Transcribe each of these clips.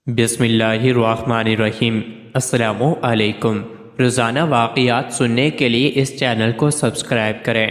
بسم اللہ الرحمن الرحیم۔ السلام علیکم۔ روزانہ واقعات سننے کے لیے اس چینل کو سبسکرائب کریں۔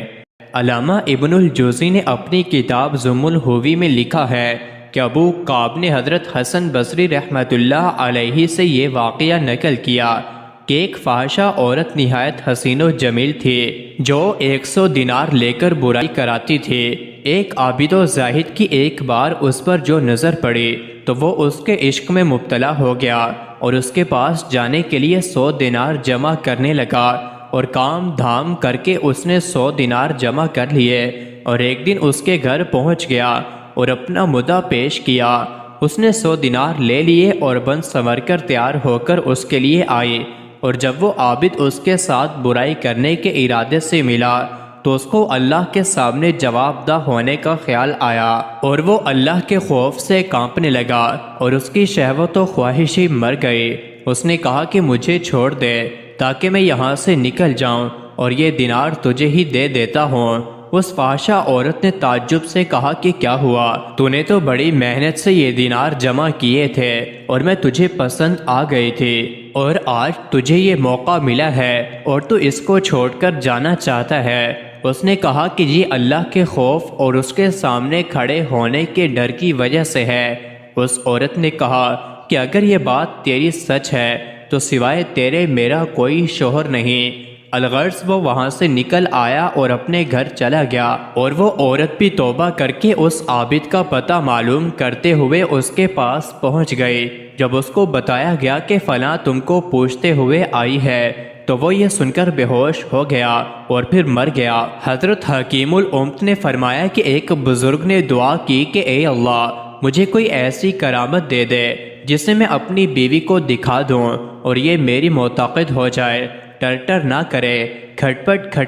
علامہ ابن الجوزی نے اپنی کتاب ضم الہوی میں لکھا ہے کہ ابو کعب نے حضرت حسن بصری رحمۃ اللہ علیہ سے یہ واقعہ نقل کیا کہ ایک فاحشہ عورت نہایت حسین و جمیل تھی جو 100 دینار لے کر برائی کراتی تھی۔ ایک عابد و زاہد کی ایک بار اس پر جو نظر پڑی تو وہ اس کے عشق میں مبتلا ہو گیا اور اس کے پاس جانے کے لیے 100 دینار جمع کرنے لگا، اور کام دھام کر کے اس نے 100 دینار جمع کر لیے، اور ایک دن اس کے گھر پہنچ گیا اور اپنا مدعا پیش کیا۔ اس نے 100 دینار لے لیے اور بن سنور کر تیار ہو کر اس کے لیے آئی، اور جب وہ عابد اس کے ساتھ برائی کرنے کے ارادے سے ملا تو اس کو اللہ کے سامنے جواب دہ ہونے کا خیال آیا، اور وہ اللہ کے خوف سے کانپنے لگا اور اس کی شہوت و خواہشی مر گئی۔ اس نے کہا کہ مجھے چھوڑ دے تاکہ میں یہاں سے نکل جاؤں اور یہ دینار تجھے ہی دے دیتا ہوں۔ اس فحشہ عورت نے تعجب سے کہا کہ کیا ہوا؟ تو نے تو بڑی محنت سے یہ دینار جمع کیے تھے اور میں تجھے پسند آ گئی تھی، اور آج تجھے یہ موقع ملا ہے اور تو اس کو چھوڑ کر جانا چاہتا ہے۔ اس نے کہا کہ یہ اللہ کے خوف اور اس کے سامنے کھڑے ہونے کے ڈر کی وجہ سے ہے۔ اس عورت نے کہا کہ اگر یہ بات تیری سچ ہے تو سوائے تیرے میرا کوئی شوہر نہیں۔ الغرض وہ وہاں سے نکل آیا اور اپنے گھر چلا گیا، اور وہ عورت بھی توبہ کر کے اس عابد کا پتہ معلوم کرتے ہوئے اس کے پاس پہنچ گئی۔ جب اس کو بتایا گیا کہ فلاں تم کو پوچھتے ہوئے آئی ہے تو وہ یہ سن کر بے ہوش ہو گیا اور پھر مر گیا۔ حضرت حکیم الامت نے فرمایا کہ ایک بزرگ نے دعا کی کہ اے اللہ، مجھے کوئی ایسی کرامت دے دے جسے میں اپنی بیوی کو دکھا دوں اور یہ میری معتقد ہو جائے، ٹر نہ کرے، کھٹ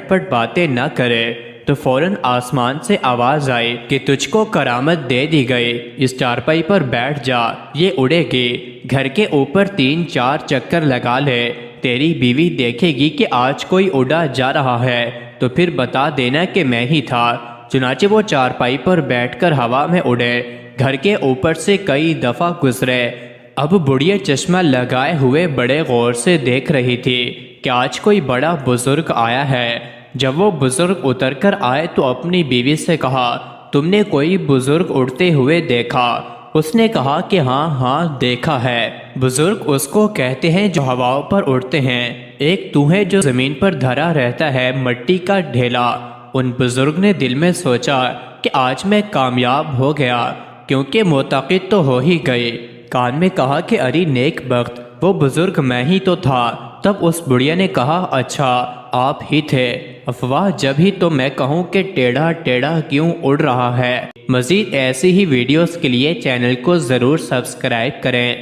پٹ باتیں نہ کرے۔ تو فوراً آسمان سے آواز آئی کہ تجھ کو کرامت دے دی گئی، اس چارپائی پر بیٹھ جا، یہ اڑے گی، گھر کے اوپر 3-4 چکر لگا لے، تیری بیوی دیکھے گی کہ آج کوئی اڑا جا رہا ہے تو پھر بتا دینا کہ میں ہی تھا۔ چنانچہ وہ چارپائی پر بیٹھ کر ہوا میں اڑے، گھر کے اوپر سے کئی دفعہ گزرے۔ اب بڑھیا چشمہ لگائے ہوئے بڑے غور سے دیکھ رہی تھی کہ آج کوئی بڑا بزرگ آیا ہے۔ جب وہ بزرگ اتر کر آئے تو اپنی بیوی سے کہا، تم نے کوئی بزرگ اڑتے ہوئے دیکھا؟ اس نے کہا کہ ہاں دیکھا ہے۔ بزرگ اس کو کہتے ہیں جو ہواؤں پر اڑتے ہیں، ایک تو ہے جو زمین پر دھرا رہتا ہے، مٹی کا ڈھیلا۔ ان بزرگ نے دل میں سوچا کہ آج میں کامیاب ہو گیا، کیونکہ معتقد تو ہو ہی گئی۔ کان میں کہا کہ ارے نیک بخت، وہ بزرگ میں ہی تو تھا۔ تب اس بڑھیا نے کہا، اچھا آپ ہی تھے، افواہ جب ہی تو میں کہوں کہ ٹیڑھا کیوں اڑ رہا ہے۔ مزید ایسی ہی ویڈیوز کے لیے چینل کو ضرور سبسکرائب کریں۔